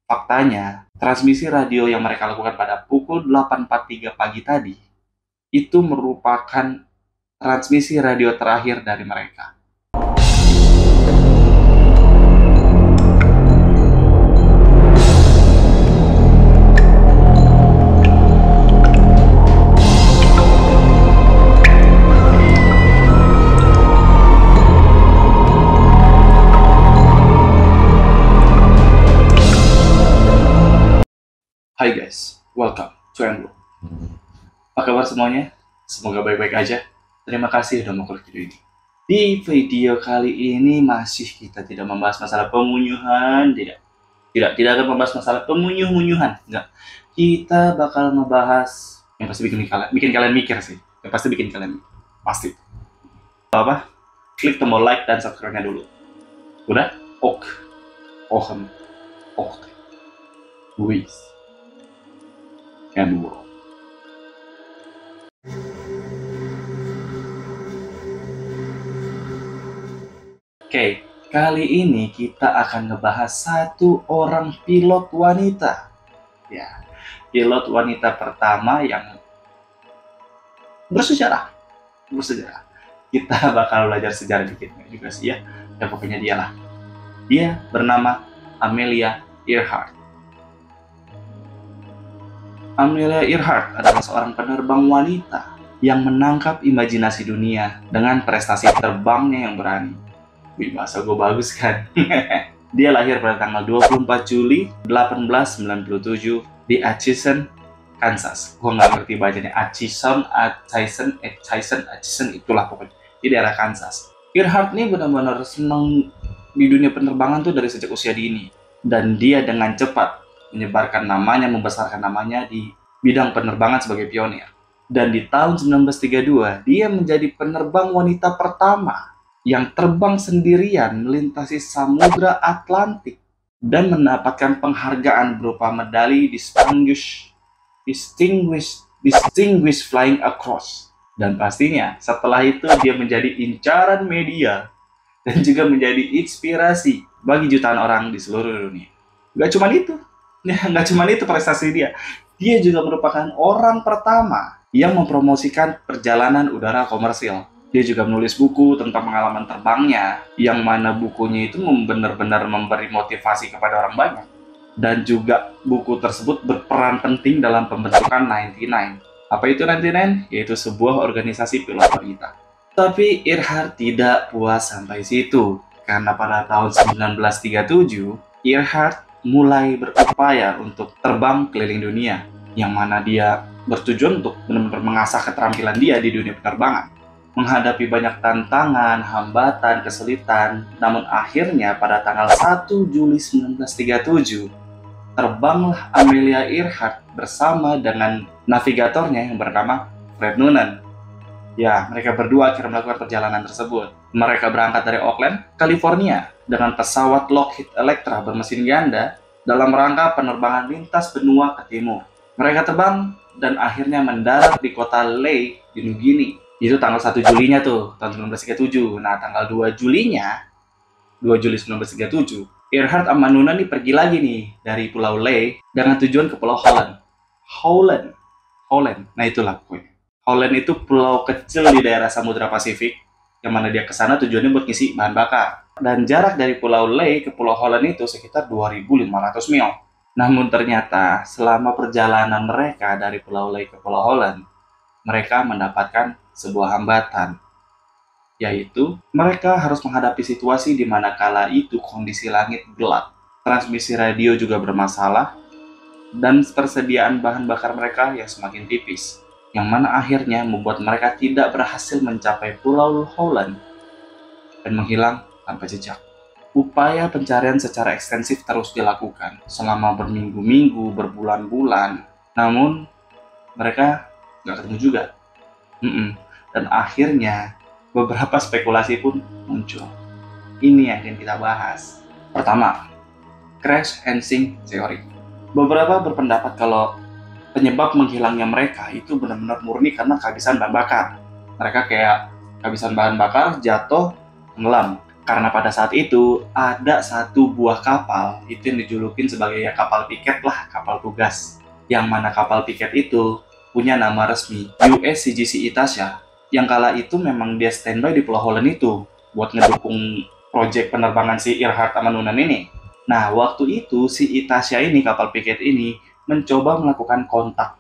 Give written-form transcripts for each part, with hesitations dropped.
Faktanya, transmisi radio yang mereka lakukan pada pukul 8.43 pagi tadi itu merupakan transmisi radio terakhir dari mereka. Hai guys, welcome to Enlo. Apa kabar semuanya? Semoga baik-baik aja. Terima kasih udah mau klik video ini. Di video kali ini masih kita tidak membahas masalah pemunyuhan, tidak akan membahas masalah pemunyuh-munyuhan, enggak. Kita bakal membahas yang pasti bikin kalian mikir sih. Yang pasti bikin kalian mikir. Pasti. Apa? Klik tombol like dan subscribe-nya dulu. Udah? Ok. Luis. And world. Oke, kali ini kita akan ngebahas satu orang pilot wanita. Ya, pilot wanita pertama yang bersejarah. Kita bakal belajar sejarah dikit juga sih ya. Ya pokoknya dia lah. Dia bernama Amelia Earhart. Amelia Earhart adalah seorang penerbang wanita yang menangkap imajinasi dunia dengan prestasi terbangnya yang berani. Wih, bahasa gue bagus kan? Dia lahir pada tanggal 24 Juli 1897 di Atchison, Kansas. Gue nggak ngerti bacanya Atchison, itulah pokoknya. Di daerah Kansas. Earhart ini benar-benar senang di dunia penerbangan tuh dari sejak usia dini. Dan dia dengan cepat menyebarkan namanya, membesarkan namanya di bidang penerbangan sebagai pionir. Dan di tahun 1932, dia menjadi penerbang wanita pertama yang terbang sendirian melintasi Samudra Atlantik dan mendapatkan penghargaan berupa medali Distinguished Flying Across. Dan pastinya setelah itu dia menjadi incaran media dan juga menjadi inspirasi bagi jutaan orang di seluruh dunia. Gak cuma itu prestasi dia. Dia juga merupakan orang pertama yang mempromosikan perjalanan udara komersil. Dia juga menulis buku tentang pengalaman terbangnya, yang mana bukunya itu benar-benar memberi motivasi kepada orang banyak. Dan juga buku tersebut berperan penting dalam pembentukan 99. Apa itu 99? Yaitu sebuah organisasi pilot wanita. Tapi Earhart tidak puas sampai situ, karena pada tahun 1937, Earhart mulai berupaya untuk terbang keliling dunia, yang mana dia bertujuan untuk benar-benar mengasah keterampilan dia di dunia penerbangan. Menghadapi banyak tantangan, hambatan, kesulitan, namun akhirnya pada tanggal 1 Juli 1937, terbanglah Amelia Earhart bersama dengan navigatornya yang bernama Fred Noonan. Ya, mereka berdua akhirnya melakukan perjalanan tersebut. Mereka berangkat dari Oakland, California, dengan pesawat Lockheed Electra bermesin ganda dalam rangka penerbangan lintas benua ke timur. Mereka terbang dan akhirnya mendarat di kota Lae di New Guinea. Itu tanggal 1 Julinya tuh, tahun 1937. Nah, tanggal 2 Juli 1937, Earhart sama Noonan nih pergi lagi nih dari Pulau Lae dengan tujuan ke Pulau Holland. Nah, itulah pokoknya. Holland itu pulau kecil di daerah Samudra Pasifik, yang mana dia ke sana tujuannya buat ngisi bahan bakar. Dan jarak dari Pulau Lae ke Pulau Holland itu sekitar 2.500 mil. Namun ternyata selama perjalanan mereka dari Pulau Lae ke Pulau Holland, mereka mendapatkan sebuah hambatan, yaitu mereka harus menghadapi situasi di mana kala itu kondisi langit gelap, transmisi radio juga bermasalah, dan persediaan bahan bakar mereka yang semakin tipis, yang mana akhirnya membuat mereka tidak berhasil mencapai Pulau Holland dan menghilang tanpa jejak. Upaya pencarian secara ekstensif terus dilakukan selama berminggu-minggu, berbulan-bulan, namun mereka nggak ketemu juga. Dan akhirnya beberapa spekulasi pun muncul. Ini yang akan kita bahas. Pertama, crash and sink theory. Beberapa berpendapat kalau penyebab menghilangnya mereka itu benar-benar murni karena kehabisan bahan bakar. Mereka kayak kehabisan bahan bakar, jatuh, tenggelam. Karena pada saat itu ada satu buah kapal itu yang dijulukin sebagai ya kapal piket lah, kapal tugas. Yang mana kapal piket itu punya nama resmi USCGC Itasha. Yang kala itu memang dia standby di Pulau Holland itu buat ngedukung proyek penerbangan si Earhart sama Noonan ini. Nah, waktu itu si Itasha ini, kapal piket ini, mencoba melakukan kontak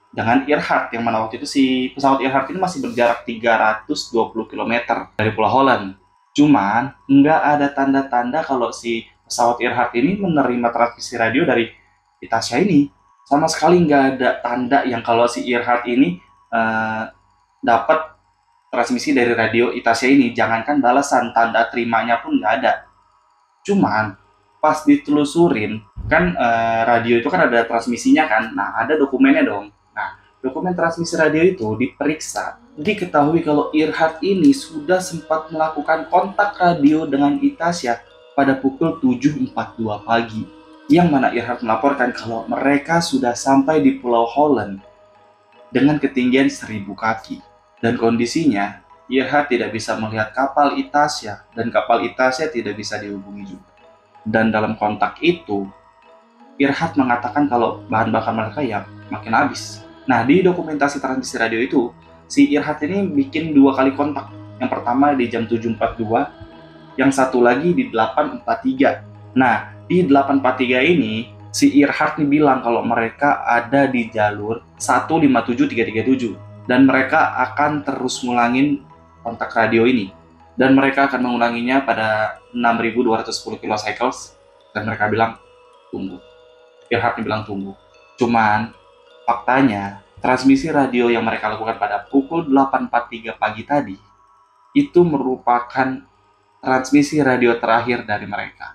dengan Earhart, yang mana waktu itu si pesawat Earhart ini masih berjarak 320 km dari Pulau Holland. Cuman, nggak ada tanda-tanda kalau si pesawat Earhart ini menerima transmisi radio dari Itasha ini. Sama sekali nggak ada tanda yang kalau si Earhart ini dapat transmisi dari radio Itasha ini. Jangankan balasan, tanda terimanya pun nggak ada. Cuman, pas ditelusurin, kan radio itu kan ada transmisinya kan. Nah, ada dokumennya dong. Nah, dokumen transmisi radio itu diperiksa, diketahui kalau Earhart ini sudah sempat melakukan kontak radio dengan Itasha pada pukul 7.42 pagi. Yang mana Earhart melaporkan kalau mereka sudah sampai di Pulau Holland dengan ketinggian 1.000 kaki. Dan kondisinya, Earhart tidak bisa melihat kapal Itasha dan kapal Itasha tidak bisa dihubungi juga. Dan dalam kontak itu, Earhart mengatakan kalau bahan bakar mereka ya makin habis. Nah, di dokumentasi transmisi radio itu, si Earhart ini bikin 2 kali kontak. Yang pertama di jam 7.42, yang satu lagi di 8.43. Nah, di 8.43 ini, si Earhart nih bilang kalau mereka ada di jalur 157337 dan mereka akan terus ngulangin kontak radio ini. Dan mereka akan mengulanginya pada 6.210 kilocycles dan mereka bilang tunggu. Earhart bilang tunggu. Cuman faktanya transmisi radio yang mereka lakukan pada pukul 8.43 pagi tadi itu merupakan transmisi radio terakhir dari mereka.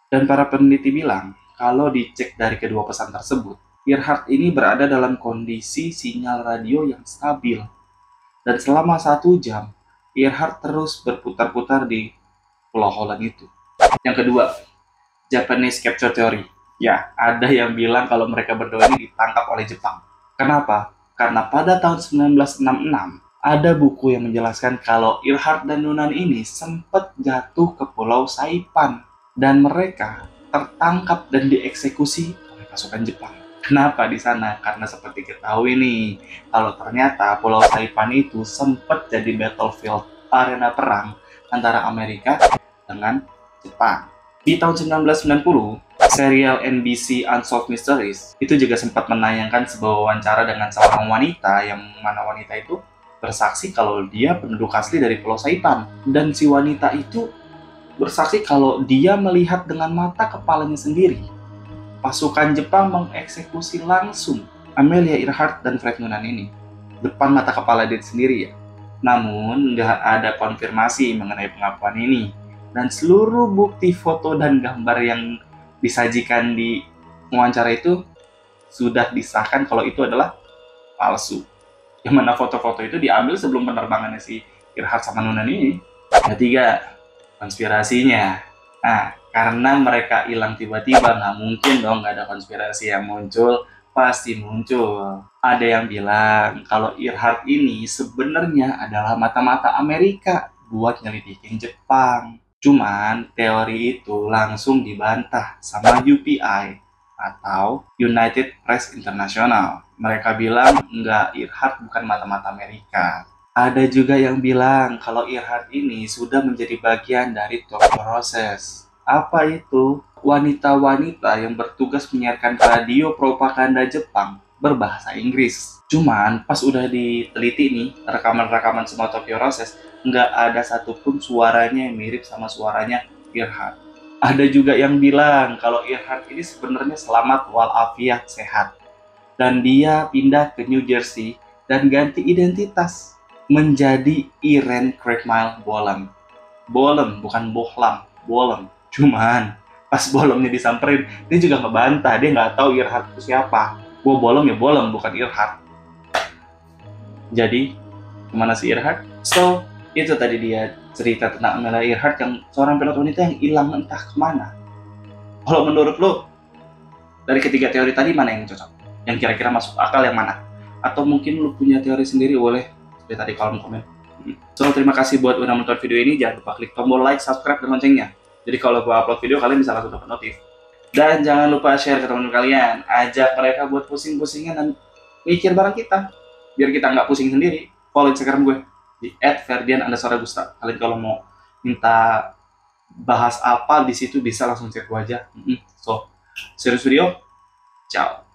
Dan para peneliti bilang kalau dicek dari kedua pesan tersebut, Earhart ini berada dalam kondisi sinyal radio yang stabil. Dan selama 1 jam, Earhart terus berputar-putar di Pulau Holland itu. Yang kedua, Japanese Capture Theory. Ya, ada yang bilang kalau mereka berdua ini ditangkap oleh Jepang. Kenapa? Karena pada tahun 1966, ada buku yang menjelaskan kalau Earhart dan Noonan ini sempat jatuh ke Pulau Saipan. Dan mereka tertangkap dan dieksekusi oleh pasukan Jepang. Kenapa di sana? Karena seperti ketahui nih, kalau ternyata Pulau Saipan itu sempat jadi battlefield, arena perang antara Amerika dengan Jepang. Di tahun 1990, serial NBC Unsolved Mysteries itu juga sempat menayangkan sebuah wawancara dengan seorang wanita yang mana wanita itu bersaksi kalau dia penduduk asli dari Pulau Saipan. Dan si wanita itu bersaksi kalau dia melihat dengan mata kepalanya sendiri pasukan Jepang mengeksekusi langsung Amelia Earhart dan Fred Noonan ini depan mata kepala dia sendiri ya. Namun nggak ada konfirmasi mengenai pengakuan ini dan seluruh bukti foto dan gambar yang disajikan di wawancara itu sudah disahkan kalau itu adalah palsu. Yang mana foto-foto itu diambil sebelum penerbangannya si Earhart sama Noonan ini. Ketiga, konspirasinya. Nah, karena mereka hilang tiba-tiba, nggak mungkin dong nggak ada konspirasi yang muncul, pasti muncul. Ada yang bilang kalau Earhart ini sebenarnya adalah mata-mata Amerika buat nyelidikin Jepang. Cuman teori itu langsung dibantah sama UPI atau United Press International. Mereka bilang nggak, Earhart bukan mata-mata Amerika. Ada juga yang bilang kalau Earhart ini sudah menjadi bagian dari Tokyo Roses. Apa itu? Wanita-wanita yang bertugas menyiarkan radio propaganda Jepang berbahasa Inggris. Cuman pas udah diteliti nih rekaman-rekaman semua Tokyo Roses, nggak ada satupun suaranya yang mirip sama suaranya Earhart. Ada juga yang bilang kalau Earhart ini sebenarnya selamat walafiat sehat. Dan dia pindah ke New Jersey dan ganti identitas menjadi Irene Craigmile Bolam. Bolam, bukan Bohlam, Bolam. Cuman pas Bolamnya disamperin, dia juga ngebantah, dia nggak tahu Earhart itu siapa. Gua Bolam ya Bolam, bukan Earhart. Jadi, kemana si Earhart? So, itu tadi dia cerita tentang Amelia Earhart yang seorang pilot wanita yang hilang entah kemana. Kalau menurut lo, dari ketiga teori tadi mana yang cocok? Yang kira-kira masuk akal yang mana? Atau mungkin lo punya teori sendiri, boleh dari tadi kolom komen. So, terima kasih buat udah nonton video ini. Jangan lupa klik tombol like, subscribe, dan loncengnya. Jadi kalau gua upload video, kalian bisa langsung dapat notif. Dan jangan lupa share ke teman-teman kalian. Ajak mereka buat pusing-pusingan dan mikir bareng kita. Biar kita nggak pusing sendiri. Follow Instagram gue di @ferdian_gusta. Kalian kalau mau minta bahas apa di situ bisa langsung cek gue aja. So, serius video. Ciao.